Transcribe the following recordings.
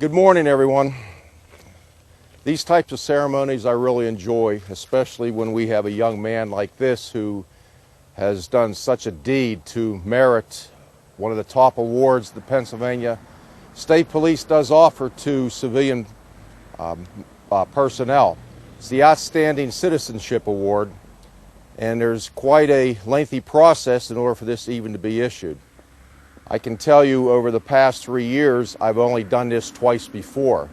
Good morning, everyone. These types of ceremonies I really enjoy, especially when we have a young man like this who has done such a deed to merit one of the top awards the Pennsylvania State Police does offer to civilian personnel. It's the Outstanding Citizenship Award, and there's quite a lengthy process in order for this even to be issued. I can tell you over the past 3 years, I've only done this twice before,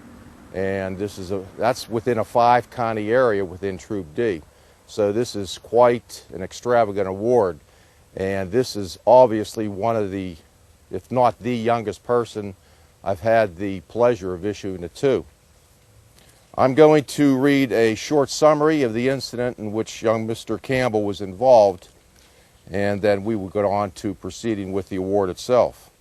and that's within a 5-county area within Troup D. So this is quite an extravagant award, and this is obviously one of the, if not the youngest person I've had the pleasure of issuing it to. I'm going to read a short summary of the incident in which young Mr. Campbell was involved, and then we will go on to proceeding with the award itself.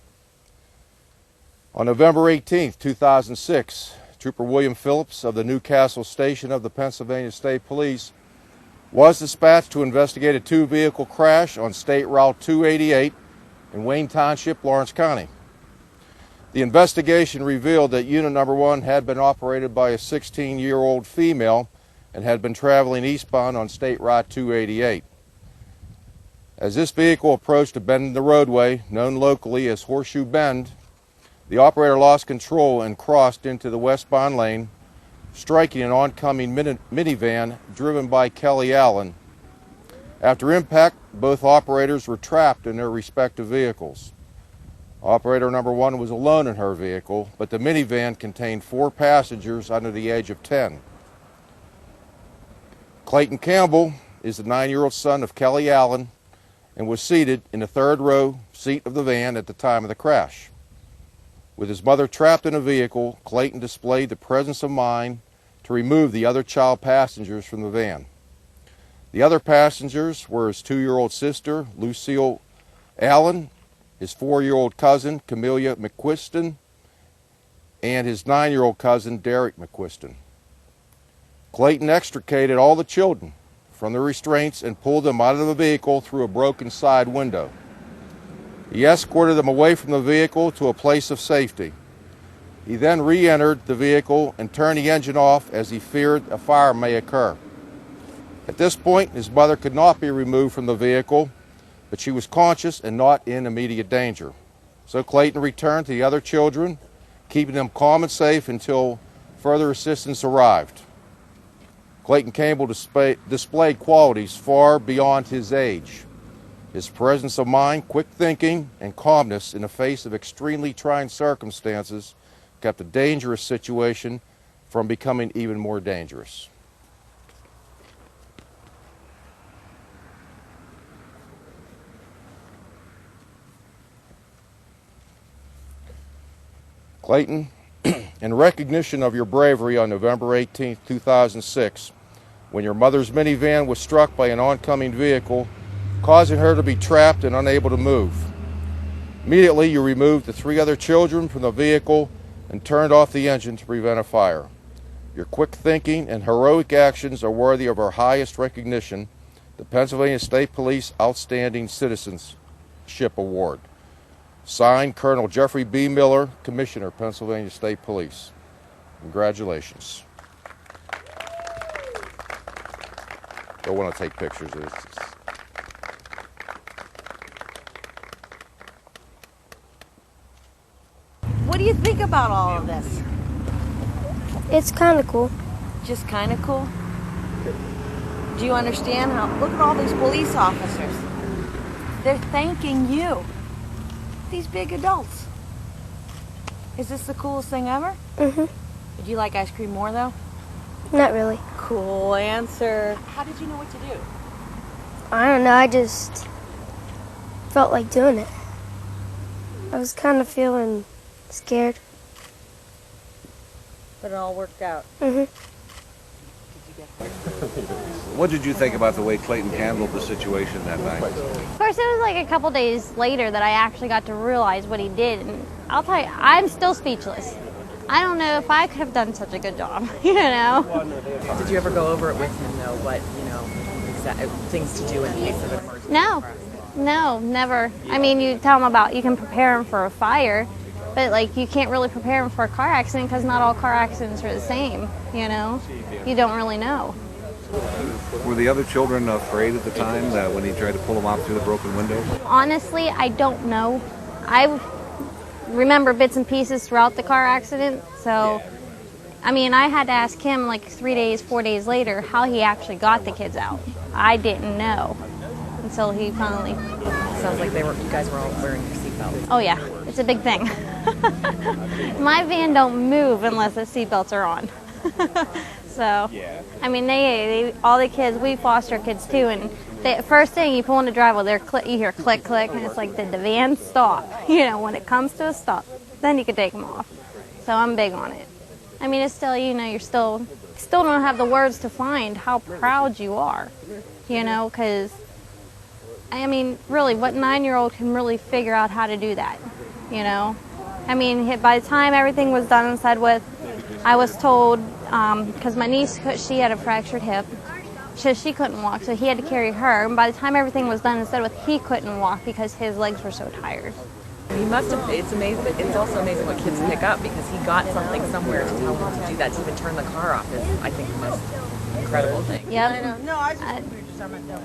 On November 18, 2006, Trooper William Phillips of the Newcastle Station of the Pennsylvania State Police was dispatched to investigate a 2-vehicle crash on State Route 288 in Wayne Township, Lawrence County. The investigation revealed that Unit Number 1 had been operated by a 16-year-old female and had been traveling eastbound on State Route 288. As this vehicle approached a bend in the roadway, known locally as Horseshoe Bend, the operator lost control and crossed into the westbound lane, striking an oncoming minivan driven by Kelly Allen. After impact, both operators were trapped in their respective vehicles. Operator number 1 was alone in her vehicle, but the minivan contained 4 passengers under the age of 10. Clayton Campbell is the 9-year-old son of Kelly Allen and was seated in the 3rd row seat of the van at the time of the crash. With his mother trapped in a vehicle, Clayton displayed the presence of mind to remove the other child passengers from the van. The other passengers were his 2-year-old sister, Lucille Allen, his 4-year-old cousin, Camelia McQuiston, and his 9-year-old cousin, Derek McQuiston. Clayton extricated all the children from the restraints and pulled them out of the vehicle through a broken side window. He escorted them away from the vehicle to a place of safety. He then re-entered the vehicle and turned the engine off as he feared a fire may occur. At this point, his mother could not be removed from the vehicle, but she was conscious and not in immediate danger. So Clayton returned to the other children, keeping them calm and safe until further assistance arrived. Clayton Campbell displayed qualities far beyond his age. His presence of mind, quick thinking, and calmness in the face of extremely trying circumstances kept a dangerous situation from becoming even more dangerous. Clayton, in recognition of your bravery on November 18, 2006, when your mother's minivan was struck by an oncoming vehicle, causing her to be trapped and unable to move. Immediately, you removed the 3 other children from the vehicle and turned off the engine to prevent a fire. Your quick thinking and heroic actions are worthy of our highest recognition, the Pennsylvania State Police Outstanding Citizenship Award. Signed, Colonel Jeffrey B. Miller, Commissioner, Pennsylvania State Police. Congratulations. Don't want to take pictures of this. What do you think about all of this? It's kind of cool. Just kind of cool? Do you understand how, look at all these police officers. They're thanking you. These big adults. Is this the coolest thing ever? Mm-hmm. Do you like ice cream more though? Not really. Cool answer. How did you know what to do? I don't know, I just felt like doing it. I was kind of feeling scared. But it all worked out. Mm-hmm. What did you think about the way Clayton handled the situation that night? Of course, it was like a couple days later that I actually got to realize what he did. And I'll tell you, I'm still speechless. I don't know if I could have done such a good job, you know? Did you ever go over it with him, though, what, things to do in case of an emergency? No, never. I mean, you tell him about, you can prepare him for a fire, But like, you can't really prepare them for a car accident because not all car accidents are the same, you know? You don't really know. Were the other children afraid at the time that when he tried to pull them out through the broken windows? Honestly, I don't know. I remember bits and pieces throughout the car accident, so I mean, I had to ask him like 3 days, 4 days later how he actually got the kids out. I didn't know until he finally. Sounds like you guys were all wearing your seatbelts. Oh yeah, it's a big thing. My van don't move unless the seatbelts are on. So, I mean, they all the kids, we foster kids too, and first thing you pull in the driveway, you hear click, click, and it's like, did the van stop? You know, when it comes to a stop, then you can take them off. So I'm big on it. I mean, it's still, you know, you're still don't have the words to find how proud you are, you know, because, I mean, really, what 9-year-old can really figure out how to do that, you know? I mean, by the time everything was done and said with, I was told, because my niece, she had a fractured hip, she couldn't walk, so he had to carry her. And by the time everything was done and said with, he couldn't walk because his legs were so tired. He must have, it's amazing, but it's also amazing what kids pick up because he got something somewhere to tell him to do that, to even turn the car off is, I think, the most incredible thing. Yep.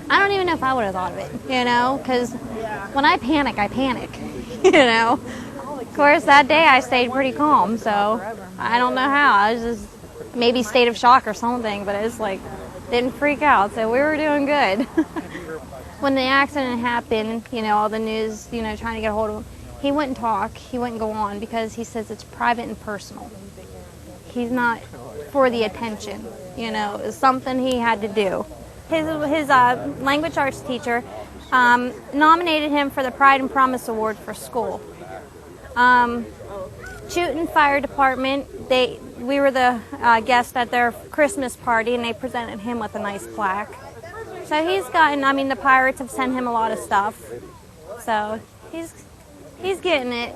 I don't even know if I would have thought of it, you know, because when I panic, you know. Of course, that day I stayed pretty calm, so I don't know how. I was just maybe state of shock or something, but it's like, didn't freak out, so we were doing good. When the accident happened, you know, all the news, you know, trying to get a hold of him, he wouldn't talk, he wouldn't go on because he says it's private and personal. He's not for the attention, you know, it's something he had to do. His language arts teacher nominated him for the Pride and Promise Award for school. Chewton Fire Department, we were the guest at their Christmas party, and they presented him with a nice plaque. So he's gotten, I mean, the Pirates have sent him a lot of stuff. So he's getting it.